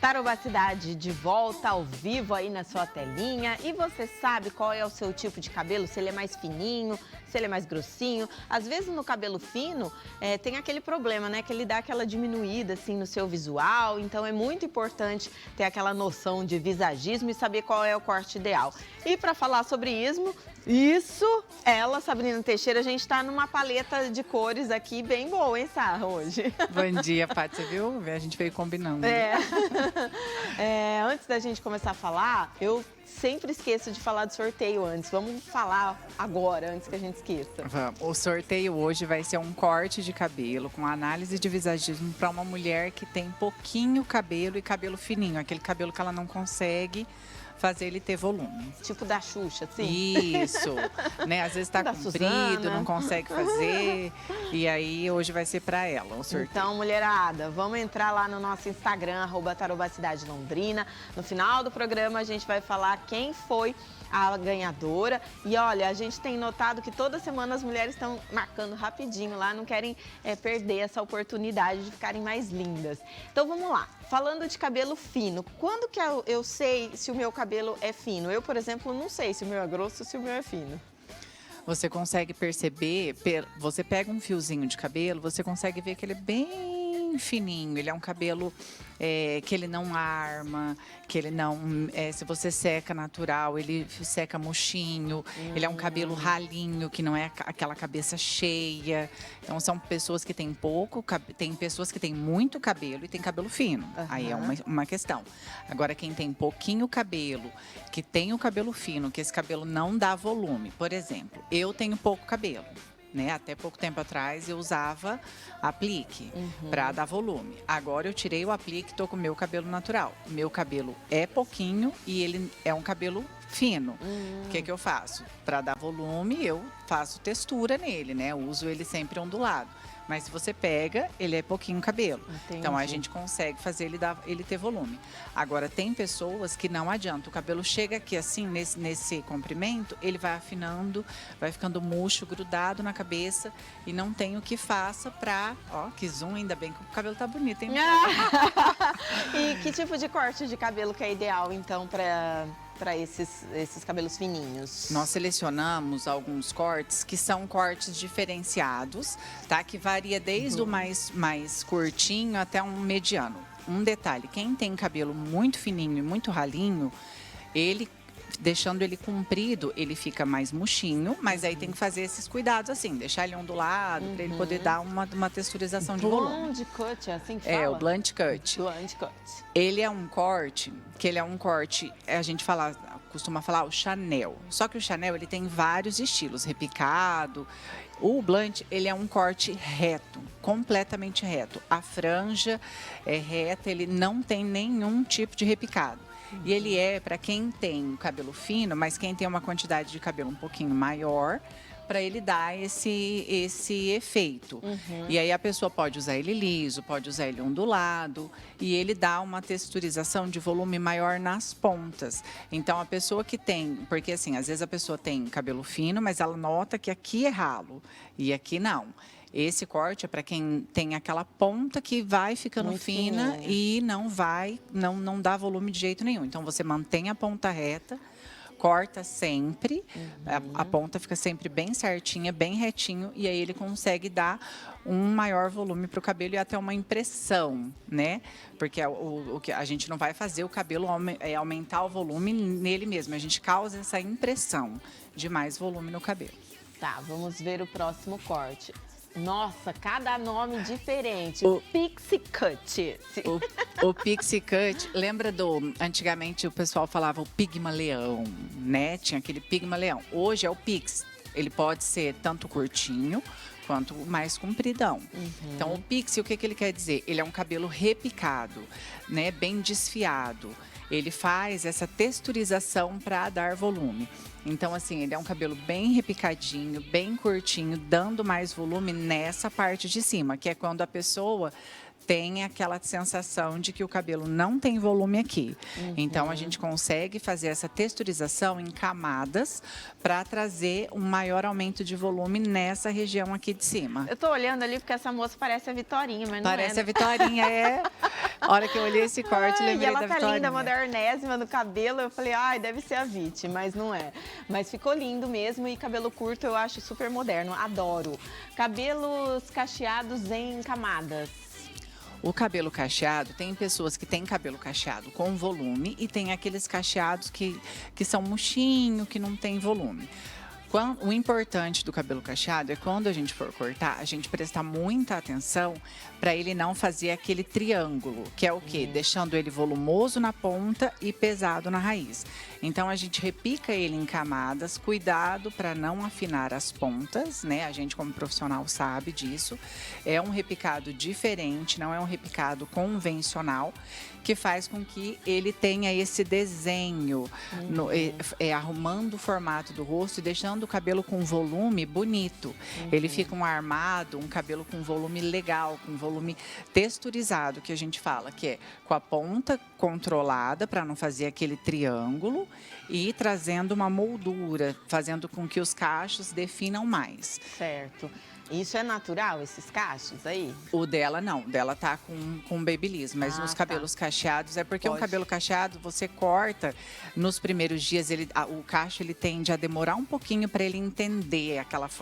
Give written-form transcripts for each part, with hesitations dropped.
Tarobacidade de volta ao vivo aí na sua telinha. E você sabe qual é o seu tipo de cabelo? Se ele é mais fininho, se ele é mais grossinho. Às vezes no cabelo fino tem aquele problema, né? Que ele dá aquela diminuída assim no seu visual. Então é muito importante ter aquela noção de visagismo e saber qual é o corte ideal. E para falar sobre isso, ela, Sabrina Teixeira, a gente está numa paleta de cores aqui bem boa, hein, Sá, hoje? Bom dia, Paty, você viu? A gente veio combinando. Antes da gente começar a falar, eu sempre esqueço de falar do sorteio antes. Vamos falar agora, antes que a gente esqueça. Vamos. O sorteio hoje vai ser um corte de cabelo com análise de visagismo para uma mulher que tem pouquinho cabelo e cabelo fininho, aquele cabelo que ela não consegue fazer ele ter volume. Tipo da Xuxa, assim? Isso, né? Às vezes tá Da comprido, Suzana. não consegue fazer, e aí hoje vai ser para ela o sorteio. Então, mulherada, vamos entrar lá no nosso Instagram, @tarobacidade_londrina. No final do programa, a gente vai falar quem foi a ganhadora. E olha, a gente tem notado que toda semana as mulheres estão marcando rapidinho lá, não querem perder essa oportunidade de ficarem mais lindas. Então vamos lá, falando de cabelo fino, quando que eu sei se o meu cabelo é fino? Eu, por exemplo, não sei se o meu é grosso ou se o meu é fino. Você consegue perceber, você pega um fiozinho de cabelo, você consegue ver que ele é bem fininho, ele é um cabelo que ele não arma, que ele não, se você seca natural, ele seca murchinho, ele é um cabelo ralinho, que não é aquela cabeça cheia. Então são pessoas que têm pouco, tem pessoas que têm muito cabelo e tem cabelo fino, aí é uma questão. Agora quem tem pouquinho cabelo, que tem o cabelo fino, que esse cabelo não dá volume, por exemplo, eu tenho pouco cabelo. Né? Até pouco tempo atrás eu usava aplique para dar volume. Agora eu tirei o aplique e tô com o meu cabelo natural. Meu cabelo é pouquinho e ele é um cabelo fino. O que eu faço? Para dar volume, eu faço textura nele, né? Eu uso ele sempre ondulado. Mas se você pega, ele é pouquinho cabelo. Entendi. Então a gente consegue fazer ele ter volume. Agora tem pessoas que não adianta. O cabelo chega aqui assim, nesse comprimento, ele vai afinando, vai ficando murcho, grudado na cabeça e não tem o que faça pra... Ó, que zoom, ainda bem que o cabelo tá bonito, hein? E que tipo de corte de cabelo que é ideal, então, para esses cabelos fininhos? Nós selecionamos alguns cortes que são cortes diferenciados, tá? Que varia desde o mais curtinho até um mediano. Um detalhe, quem tem cabelo muito fininho e muito ralinho, deixando ele comprido, ele fica mais murchinho, mas aí tem que fazer esses cuidados assim, deixar ele ondulado, para ele poder dar uma texturização de volume. Blonde cut, é assim que fala? É, o blunt cut. Blunt cut. Ele é um corte, a gente costuma falar o Chanel. Só que o Chanel, ele tem vários estilos, repicado. O blunt, ele é um corte reto, completamente reto. A franja é reta, ele não tem nenhum tipo de repicado. E ele é para quem tem cabelo fino, mas quem tem uma quantidade de cabelo um pouquinho maior, para ele dar esse efeito. E aí a pessoa pode usar ele liso, pode usar ele ondulado, e ele dá uma texturização de volume maior nas pontas. Então a pessoa que tem, porque assim, às vezes a pessoa tem cabelo fino, mas ela nota que aqui é ralo e aqui não. Esse corte é para quem tem aquela ponta que vai ficando Muito fina fininha. e não dá volume de jeito nenhum. Então você mantém a ponta reta, corta sempre, a ponta fica sempre bem certinha, bem retinho, e aí ele consegue dar um maior volume para o cabelo e até uma impressão, né? Porque o que a gente não vai fazer o cabelo aumentar o volume nele mesmo, a gente causa essa impressão de mais volume no cabelo. Tá, vamos ver o próximo corte. Nossa, cada nome diferente. O Pixie Cut. O Pixie Cut, lembra antigamente o pessoal falava o Pigmaleão, né? Tinha aquele Pigmaleão. Hoje é o Pix. Ele pode ser tanto curtinho quanto mais compridão. Então o Pixie, o que ele quer dizer? Ele é um cabelo repicado, né? Bem desfiado. Ele faz essa texturização para dar volume. Então, assim, ele é um cabelo bem repicadinho, bem curtinho, dando mais volume nessa parte de cima, que é quando a pessoa tem aquela sensação de que o cabelo não tem volume aqui. Então, a gente consegue fazer essa texturização em camadas para trazer um maior aumento de volume nessa região aqui de cima. Eu tô olhando ali porque essa moça parece a Vitorinha, mas não Parece é. a Vitorinha, é. A hora que eu olhei esse corte, lembrei E ela da tá Vitorinha. linda, modernésima no cabelo. Eu falei, ai, deve ser a Viti, mas não é. Mas ficou lindo mesmo e cabelo curto eu acho super moderno, adoro. Cabelos cacheados em camadas. O cabelo cacheado, tem pessoas que têm cabelo cacheado com volume e tem aqueles cacheados que são murchinho, que não tem volume. O importante do cabelo cacheado é quando a gente for cortar, a gente prestar muita atenção para ele não fazer aquele triângulo, que é o quê? Deixando ele volumoso na ponta e pesado na raiz. Então, a gente repica ele em camadas, cuidado para não afinar as pontas, né? A gente, como profissional, sabe disso. É um repicado diferente, não é um repicado convencional, que faz com que ele tenha esse desenho, arrumando o formato do rosto e deixando o cabelo com volume bonito. Ele fica um armado, um cabelo com volume legal, com volume texturizado, que a gente fala, que é com a ponta controlada para não fazer aquele triângulo e trazendo uma moldura, fazendo com que os cachos definam mais. Certo. Isso é natural, esses cachos aí? O dela não, o dela tá com babyliss, mas Ah, os tá. cabelos cacheados é porque Pode. um cabelo cacheado você corta nos primeiros dias, o cacho ele tende a demorar um pouquinho para ele entender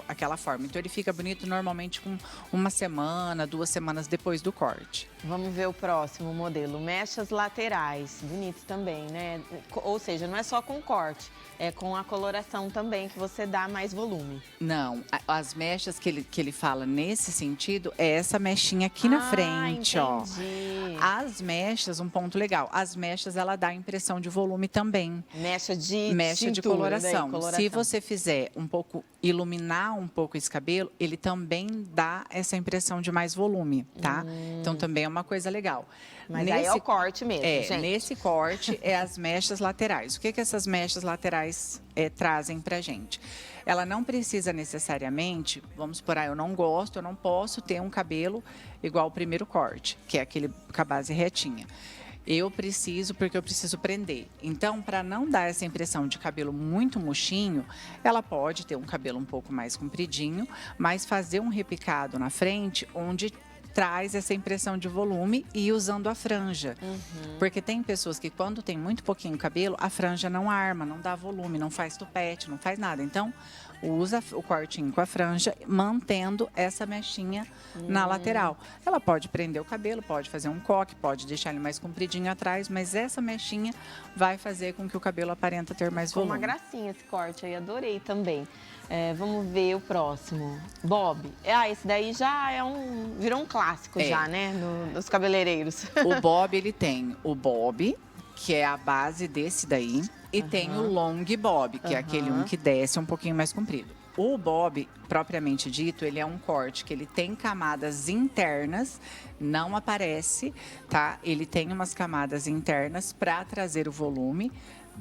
aquela forma. Então ele fica bonito normalmente com 1 semana, 2 semanas depois do corte. Vamos ver o próximo modelo. Mechas laterais, bonito também, né? Ou seja, não é só com corte, é com a coloração também que você dá mais volume. Não, as mechas que ele fala nesse sentido é essa mechinha aqui na frente, ó. Entendi. As mechas, um ponto legal, as mechas ela dá a impressão de volume também. Mecha de Mecha de cintura, coloração. daí, Se você fizer iluminar um pouco esse cabelo, ele também dá essa impressão de mais volume, tá? Então também é uma coisa legal. Mas aí é o corte mesmo, gente. Nesse corte é as mechas laterais. O que essas mechas laterais trazem pra gente? Ela não precisa necessariamente, vamos supor, eu não gosto, eu não posso ter um cabelo igual o primeiro corte, que é aquele com a base retinha. Eu preciso, porque eu preciso prender. Então, para não dar essa impressão de cabelo muito murchinho, ela pode ter um cabelo um pouco mais compridinho, mas fazer um repicado na frente, onde traz essa impressão de volume e usando a franja. Porque tem pessoas que quando tem muito pouquinho cabelo, a franja não arma, não dá volume, não faz tupete, não faz nada. Então, usa o cortinho com a franja, mantendo essa mechinha na lateral. Ela pode prender o cabelo, pode fazer um coque, pode deixar ele mais compridinho atrás, mas essa mechinha vai fazer com que o cabelo aparenta ter mais Ficou volume. uma gracinha esse corte aí, adorei também. Vamos ver o próximo. Bob. Esse daí já virou um clássico já, né? Nos cabeleireiros. O bob, ele tem o bob, que é a base desse daí, e tem o long bob, que é aquele um que desce um pouquinho mais comprido. O bob, propriamente dito, ele é um corte que ele tem camadas internas, não aparece, tá? Ele tem umas camadas internas para trazer o volume,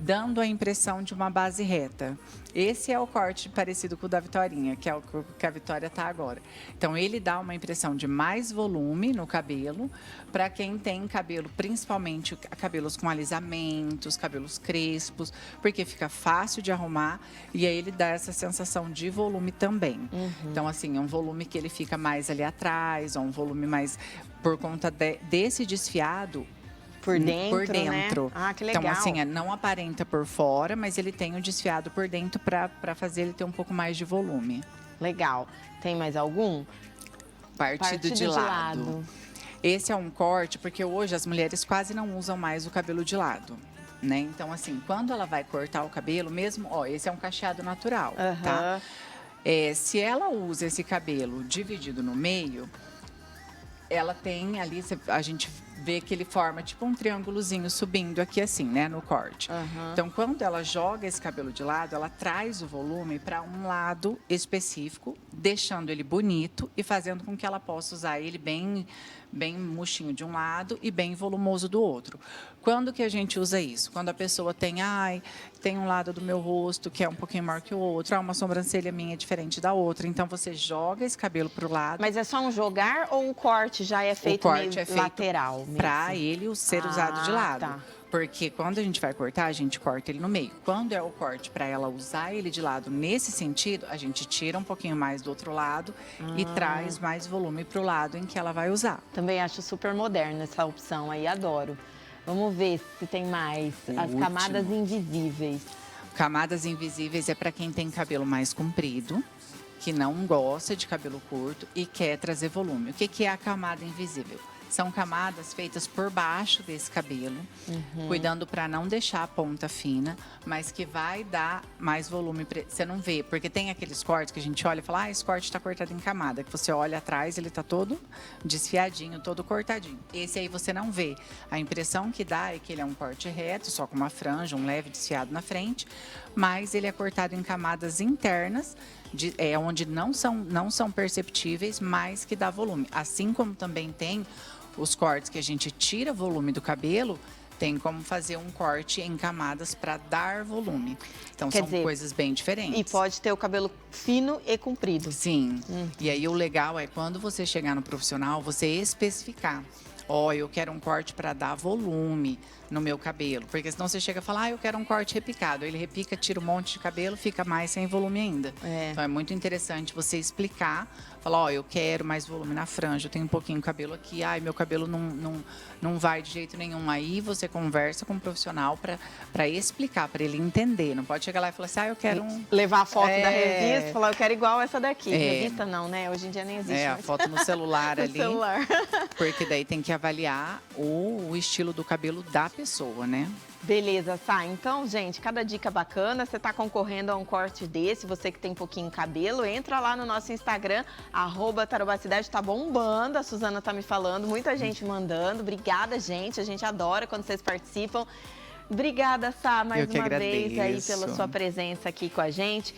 dando a impressão de uma base reta. Esse é o corte parecido com o da Vitorinha, que é o que a Vitória está agora. Então, ele dá uma impressão de mais volume no cabelo, para quem tem cabelo, principalmente cabelos com alisamentos, cabelos crespos, porque fica fácil de arrumar e aí ele dá essa sensação de volume também. Então, assim, é um volume que ele fica mais ali atrás, ou um volume mais por conta desse desfiado. Por dentro, né? Ah, que legal. Então, assim, não aparenta por fora, mas ele tem o desfiado por dentro para fazer ele ter um pouco mais de volume. Legal. Tem mais algum? Partido de lado. Esse é um corte, porque hoje as mulheres quase não usam mais o cabelo de lado, né? Então, assim, quando ela vai cortar o cabelo, mesmo, esse é um cacheado natural, tá? Se ela usa esse cabelo dividido no meio, ela tem ali, a gente vê que ele forma tipo um triângulozinho subindo aqui assim, né, no corte. Aham. Então, quando ela joga esse cabelo de lado, ela traz o volume para um lado específico, deixando ele bonito e fazendo com que ela possa usar ele bem murchinho de um lado e bem volumoso do outro. Quando que a gente usa isso? Quando a pessoa tem, tem um lado do meu rosto que é um pouquinho maior que o outro, uma sobrancelha minha é diferente da outra. Então, você joga esse cabelo para o lado. Mas é só um jogar ou o corte já é feito meio lateral? Para ele ser usado de lado. Tá. Porque quando a gente vai cortar, a gente corta ele no meio. Quando é o corte para ela usar ele de lado nesse sentido, a gente tira um pouquinho mais do outro lado e traz mais volume para o lado em que ela vai usar. Também acho super moderna essa opção aí, adoro. Vamos ver se tem mais. As camadas invisíveis. Camadas invisíveis é para quem tem cabelo mais comprido, que não gosta de cabelo curto e quer trazer volume. O que é a camada invisível? São camadas feitas por baixo desse cabelo, cuidando para não deixar a ponta fina, mas que vai dar mais volume. Você não vê, porque tem aqueles cortes que a gente olha e fala, esse corte está cortado em camada. Que você olha atrás, ele está todo desfiadinho, todo cortadinho. Esse aí você não vê. A impressão que dá é que ele é um corte reto, só com uma franja, um leve desfiado na frente, mas ele é cortado em camadas internas, onde não são perceptíveis, mas que dá volume. Assim como também tem os cortes que a gente tira volume do cabelo, tem como fazer um corte em camadas para dar volume. Então, são coisas bem diferentes. E pode ter o cabelo fino e comprido. Sim. E aí, o legal é quando você chegar no profissional, você especificar. Eu quero um corte para dar volume no meu cabelo. Porque senão você chega e fala, eu quero um corte repicado. Ele repica, tira um monte de cabelo, fica mais sem volume ainda. Então, é muito interessante você explicar. Falar, eu quero mais volume na franja, eu tenho um pouquinho de cabelo aqui. Meu cabelo não vai de jeito nenhum. Aí, você conversa com um profissional para explicar, para ele entender. Não pode chegar lá e falar assim, eu quero um... Levar a foto da revista e falar, eu quero igual essa daqui. Revista não, né? Hoje em dia nem existe. A foto no celular ali. No celular. Porque daí tem que avaliar o estilo do cabelo da pessoa, né? Beleza, Sá. Então, gente, cada dica bacana. Você tá concorrendo a um corte desse, você que tem pouquinho cabelo, entra lá no nosso Instagram, @Tarobacidade, tá bombando. A Suzana tá me falando, muita gente mandando. Obrigada, gente. A gente adora quando vocês participam. Obrigada, Sá, mais uma vez aí pela sua presença aqui com a gente.